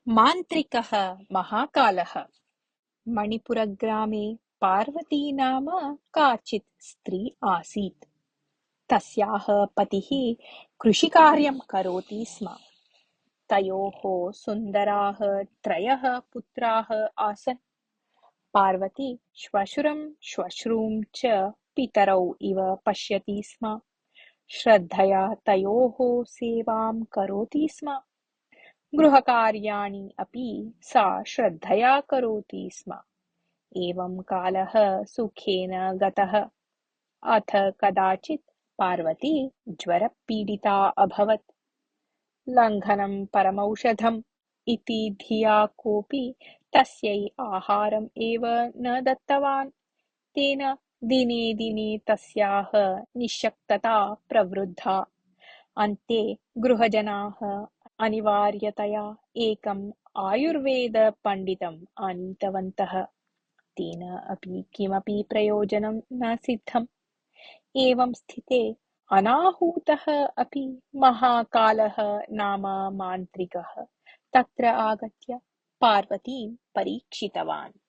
मान्त्रिकः महाकालः। मणिपुरग्रामे पार्वती नाम काचित् स्त्री आसीत्। तस्याः पतिः कृषिकार्यं करोति स्म। तयोः सुन्दराः त्रयः पुत्राः आसन्। पार्वती श्वशुरं श्वश्रूं च पितरौ इव पश्यति स्म। श्रद्धया तयोः सेवां करोति स्म। गृहकार्याणि अपि सा श्रद्धया करोति स्म। एवं कालः सुखेन गतः। अथ कदाचित् पार्वती ज्वरपीडिता अभवत्। लङ्घनं परमौषधम् इति धिया कोऽपि तस्यै आहारम् एव न दत्तवान्। तेन दिने दिने तस्याः निःशक्तता प्रवृद्धा। अन्ते गृहजनाः अनिवार्यतया एकम् आयुर्वेदपण्डितम् आनीतवन्तः। तेन अपि किमपि प्रयोजनं न सिद्धम्। एवं स्थिते अनाहूतः अपि महाकालः नाम मान्त्रिकः तत्र आगत्य पार्वतीं परीक्षितवान्।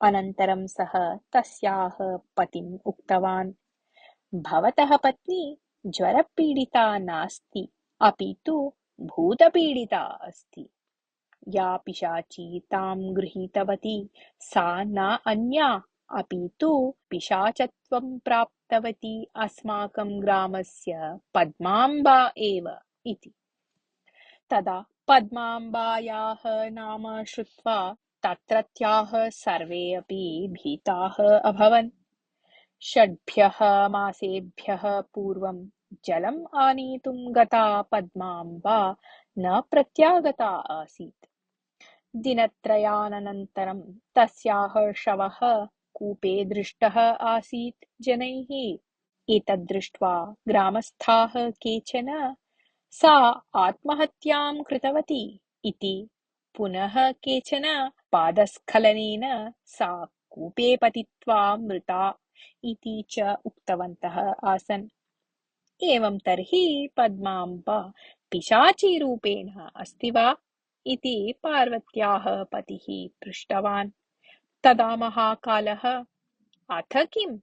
अनन्तरं सः तस्याः पतिम् उक्तवान्, भवतः पत्नी ज्वरपीडिता नास्ति, अपि तु भूतपीडिता अस्ति। या पिशाची तां गृहीतवती सा न अन्या, अपि तु पिशाचत्वं प्राप्तवती अस्माकं ग्रामस्य पद्माम्बा एव इति। तदा पद्माम्बायाः नाम श्रुत्वा तत्रत्याः सर्वे अपि भीताः अभवन्। षड्भ्यः मासेभ्यः पूर्वं जलम् आनेतुं गता पद्माम्बा न प्रत्यागता आसीत्। दिनत्रयानन्तरं तस्याः शवः कूपे दृष्टः आसीत् जनैः। एतद्दृष्ट्वा ग्रामस्थाः केचन सा आत्महत्यां कृतवती इति, पुनः केचन पादस्खलनेन सा कूपे पतित्वा मृता इति च उक्तवन्तः आसन्। एवं तर्हि पद्माम्बा पिशाचीरूपेण अस्ति वा इति पार्वत्याः पतिः पृष्टवान्। तदा महाकालः, अथ किम्?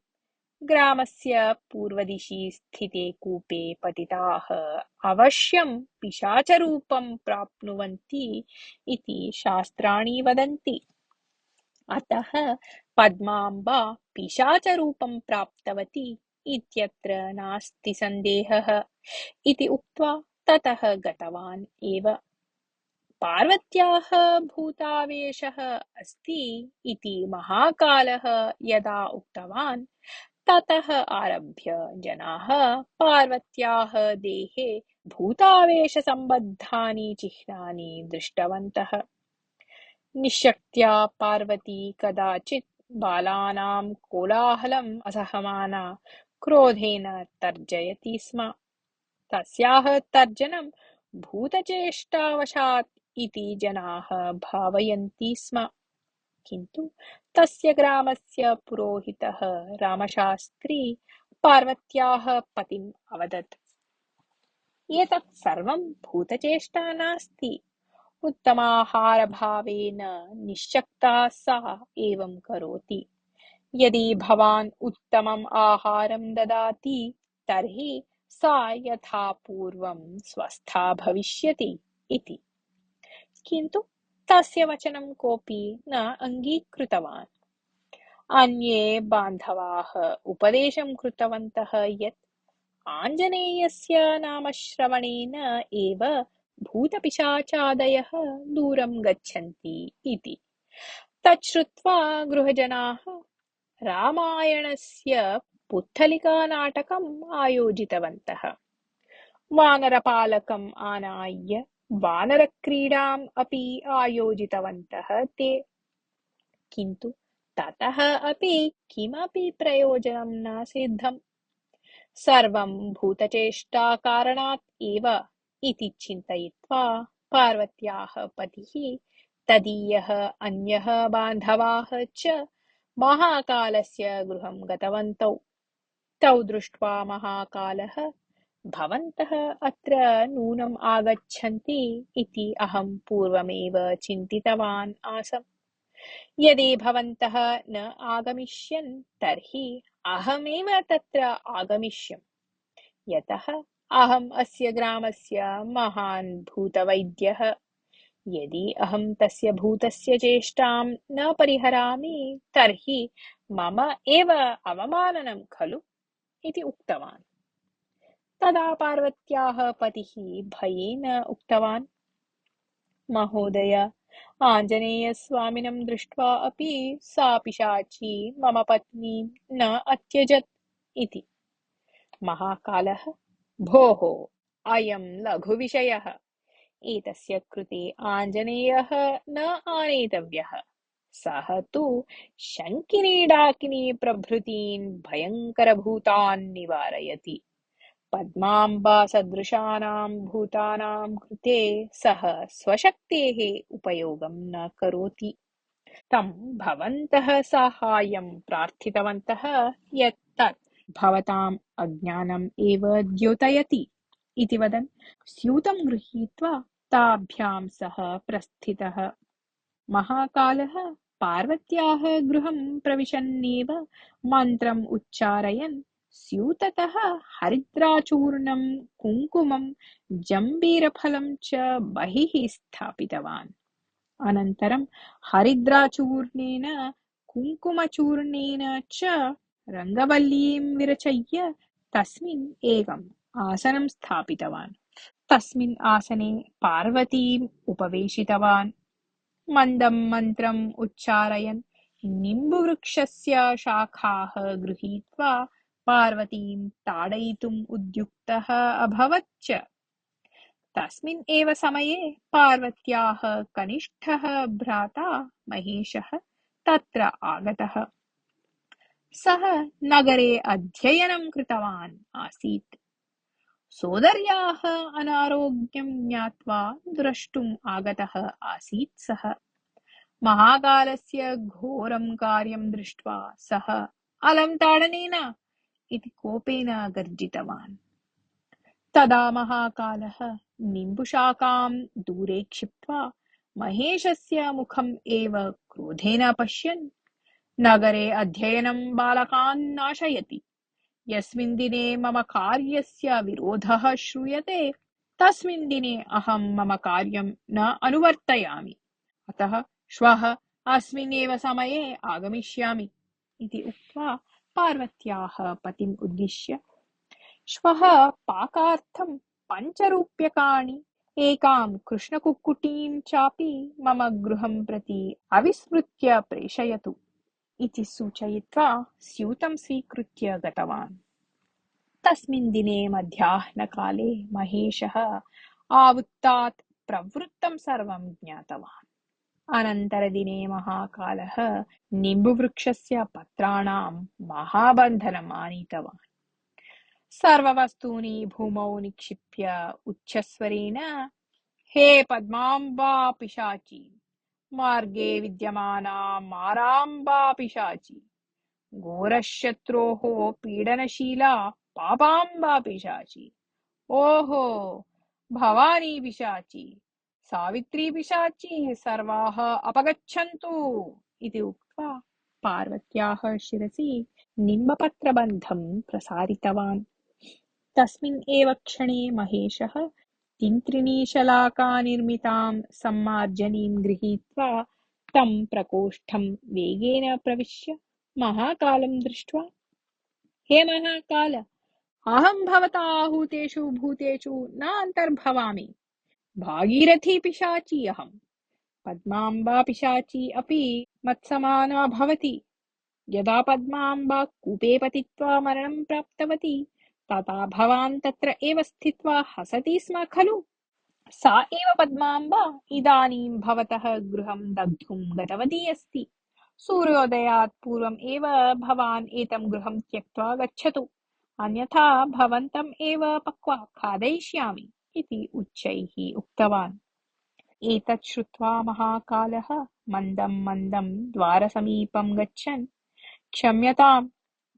ग्रामस्य पूर्वदिशि स्थिते कूपे पतिताः अवश्यं पिशाचरूपं प्राप्नुवन्ति इति शास्त्राणि वदन्ति। अतः पद्माम्बा पिशाचरूपं प्राप्तवती इत्यत्र नास्ति सन्देहः इति उक्त्वा ततः गतवान् एव। पार्वत्याः भूतावेशः अस्ति इति महाकालः यदा उक्तवान्, ततः आरभ्य जनाः पार्वत्याः देहे भूतावेशसम्बद्धानि चिह्नानि दृष्टवन्तः। निश्शक्त्या पार्वती कदाचित् बालानां कोलाहलम् असहमाना क्रोधेन तर्जयति स्म। तस्याः तर्जनं भूतचेष्टावशात् इति जनाः भावयन्ति स्म। किन्तु तस्य ग्रामस्य पुरोहितः रामशास्त्री पार्वत्याः पतिम् अवदत्, एतत् सर्वं भूतचेष्टा नास्ति। उत्तमाहारभावेन निश्शक्ता सा एवं करोति। यदि भवान् उत्तमम् आहारं ददाति तर्हि सा यथा पूर्वं स्वस्था भविष्यति इति। किन्तु तस्य वचनं कोऽपि न अङ्गीकृतवान्। अन्ये बान्धवाः उपदेशं कृतवन्तः यत् आञ्जनेयस्य नामश्रवणेन एव भूतपिशाचादयः दूरं गच्छन्ति इति। तच्छ्रुत्वा गृहजनाः रामायणस्य पुत्तलिकानाटकम् आयोजितवन्तः। वानरपालकम् आनाय्य वानरक्रीडाम् अपि आयोजितवन्तः ते। किन्तु ततः अपि किमपि प्रयोजनं न सिद्धम्। सर्वं भूतचेष्टाकारणात् एव इति चिन्तयित्वा पार्वत्याः पतिः, तदीयः अन्यः बान्धवाः च महाकालस्य गृहं गतवन्तौ। तौ दृष्ट्वा महाकालः भवन्तः अत्र नूनम् आगच्छन्ति इति अहं पूर्वमेव चिन्तितवान् आसम्। यदि भवन्तः न आगमिष्यन् तर्हि अहमेव तत्र आगमिष्यम्, यतः अहम् अस्य ग्रामस्य महान् भूतवैद्यः। यदि अहं तस्य भूतस्य चेष्टां न परिहरामि तर्हि मम एव अवमाननं खलु इति उक्तवान्। तदा पार्वत्याः पतिः भयेन उक्तवान्, महोदय, आञ्जनेयस्वामिनं दृष्ट्वा अपि सा पिशाची मम पत्नीं न अत्यजत् इति। महाकालः, भोः, अयं लघुविषयः। एतस्य कृते आञ्जनेयः न आनेतव्यः। सः तु शङ्किनी डाकिनी प्रभृतीन् भयङ्करभूतान् निवारयति। पद्माम्बासदृशानां भूतानां कृते सः स्वशक्तेः उपयोगं न करोति। तं भवन्तः साहाय्यं प्रार्थितवन्तः यत् तत् भवताम् अज्ञानम् एव द्योतयति इति वदन् स्यूतं गृहीत्वा ताभ्यां सह प्रस्थितः। महाकालः पार्वत्याः गृहं प्रविशन्नेव मन्त्रम् उच्चारयन् स्यूततः हरिद्राचूर्णं, कुङ्कुमं, जम्बीरफलं च बहिः स्थापितवान्। अनन्तरं हरिद्राचूर्णेन, कुङ्कुमचूर्णेन च रङ्गवल्लीं विरचय्य तस्मिन् एकम् आसनं स्थापितवान्। तस्मिन् आसने पार्वतीम् उपवेशितवान्। मन्दं मन्त्रम् उच्चारयन् निम्बवृक्षस्य शाखाः गृहीत्वा पार्वतीं ताडयितुम् उद्युक्तः अभवत् च। तस्मिन् एव समये पार्वत्याः कनिष्ठः भ्राता महेशः तत्र आगतः। सः नगरे अध्ययनं कृतवान् आसीत्। सोदर्याः अनारोग्यं ज्ञात्वा द्रष्टुम् आगतः आसीत् सः। महाकालस्य घोरं कार्यं दृष्ट्वा सः अलं ताडनेन इति कोपेन गर्जितवान्। तदा महाकालः निम्बुशाकां दूरे क्षिप्त्वा महेशस्य मुखम् एव क्रोधेन पश्यन्, नगरे अध्ययनं बालकान् नाशयति। यस्मिन् दिने मम कार्यस्य विरोधः श्रूयते तस्मिन् दिने अहं मम कार्यं न अनुवर्तयामि। अतः श्वः अस्मिन् एव समये आगमिष्यामि इति उक्त्वा पार्वत्याः पतिम् उद्दिश्य, श्वः पाकार्थं 5 रूप्यकाणि, एकां कृष्णकुक्कुटीं चापि मम गृहं प्रति अविस्मृत्य प्रेषयतु इति सूचयित्वा स्यूतं स्वीकृत्य गतवान्। तस्मिन् दिने मध्याह्नकाले महेशः आवुत्तात् प्रवृत्तं सर्वं ज्ञातवान्। अनन्तरदिने महाकालः निम्बुवृक्षस्य पत्राणां महाबन्धनम् आनीतवान्। सर्ववस्तूनि भूमौ निक्षिप्य उच्चस्वरेण, हे पद्माम्बा पिशाची, मार्गे विद्यमाना माराम्बा पिशाची, घोरशत्रोः पीडनशीला पापाम्बा पिशाची, ओहो भवानी पिशाची, सावित्री पिशाची सर्वाः अपगच्छन्तु इति उक्त्वा पार्वत्याः शिरसि निम्बपत्रबन्धं प्रसारितवान्। तस्मिन् एव क्षणे महेशः तिन्त्रिणीशलाकानिर्मितां सम्मार्जनीं गृहीत्वा तं प्रकोष्ठं वेगेन प्रविश्य महाकालं दृष्ट्वा, हे महाकाल, अहं भवता आहूतेषु भूतेषु न अन्तर्भवामि। भागीरथी पिशाची अहम्। पद्माम्बा पिशाची अपि मत्समाना भवति। यदा पद्माम्बा कूपे पतित्वा मरणं प्राप्तवती तदा भवान् तत्र एव स्थित्वा हसति स्म खलु। सा एव पद्माम्बा इदानीं भवतः गृहं दग्धुं गतवती अस्ति। सूर्योदयात् पूर्वम् एव भवान् एतं गृहं त्यक्त्वा गच्छतु, अन्यथा भवन्तम् एव पक्वा खादयिष्यामि इति उच्चैः उक्तवान्। एतत् श्रुत्वा महाकालः मन्दं मन्दं द्वारसमीपं गच्छन्, क्षम्यतां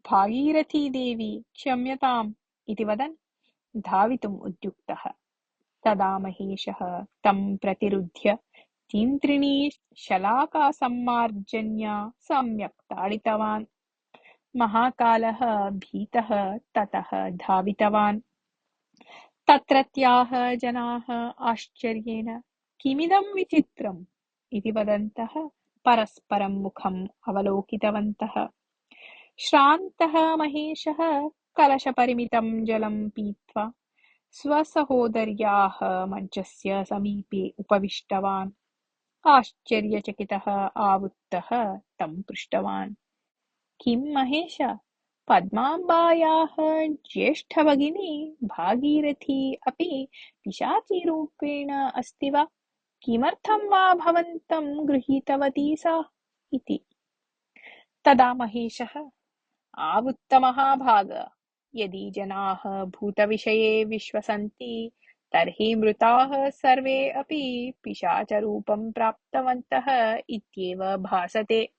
भागीरथी देवी, क्षम्यताम् इति वदन् धावितुम् उद्युक्तः। तदा महेशः तं प्रतिरुध्य तीन्त्रिणी शलाकासम्मार्जन्य सम्यक् ताडितवान्। महाकालः भीतः ततः धावितवान्। तत्रत्याः जनाः आश्चर्येण किमिदं विचित्रम् इति वदन्तः परस्परं मुखम् अवलोकितवन्तः। श्रान्तः महेशः कलशपरिमितं जलं पीत्वा स्वसहोदर्याः मञ्चस्य समीपे उपविष्टवान्। आश्चर्यचकितः आवुत्तः तं पृष्टवान्। किं महेश, पद्माम्बायाः ज्येष्ठभगिनी भागीरथी अपि पिशाचीरूपेण अस्ति वा? किमर्थं वा भवन्तं गृहीतवती सा इति। तदा महेशः आवुत्तमहाभाग, यदि जनाः भूतविषये विश्वसन्ति तर्हि मृताः सर्वे अपि पिशाचरूपं प्राप्तवन्तः इत्येव भासते।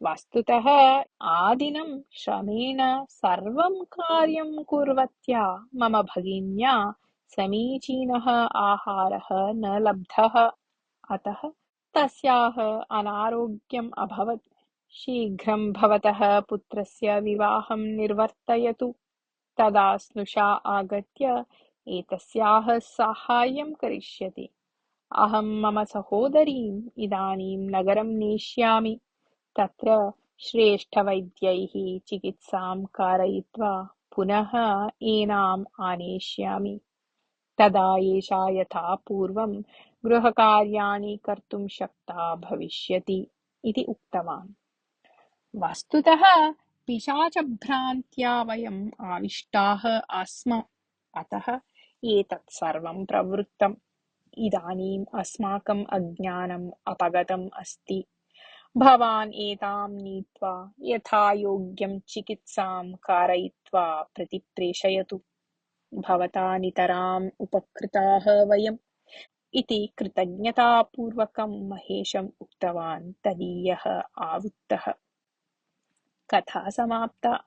वस्तुतः आदिनं श्रमेण सर्वं कार्यं कुर्वत्या मम भगिन्या समीचीनः आहारः न लब्धः, अतः तस्याः अनारोग्यम् अभवत्। शीघ्रं भवतः पुत्रस्य विवाहं निर्वर्तयतु, तदा स्नुषा आगत्य एतस्याः साहाय्यं करिष्यति। अहं मम सहोदरीम् इदानीं नगरं नेष्यामि, तत्र श्रेष्ठवैद्यैः चिकित्सां कारयित्वा पुनः एनाम् आनेष्यामि। तदा एषा यथा पूर्वं गृहकार्याणि कर्तुं शक्ता भविष्यति इति उक्तवान्। वस्तुतः पिशाचभ्रान्त्या वयम् आविष्टाः आस्म, अतः एतत् सर्वं प्रवृत्तम्। इदानीम् अस्माकम् अज्ञानम् अपगतम् अस्ति। भवान् एतां नीत्वा यथा योग्यं चिकित्सां कारयित्वा प्रतिप्रेषयतु। भवता नितराम् उपकृताः वयम् इति कृतज्ञतापूर्वकं महेशम् उक्तवान् तदीयः आवुत्तः। कथा समाप्ता।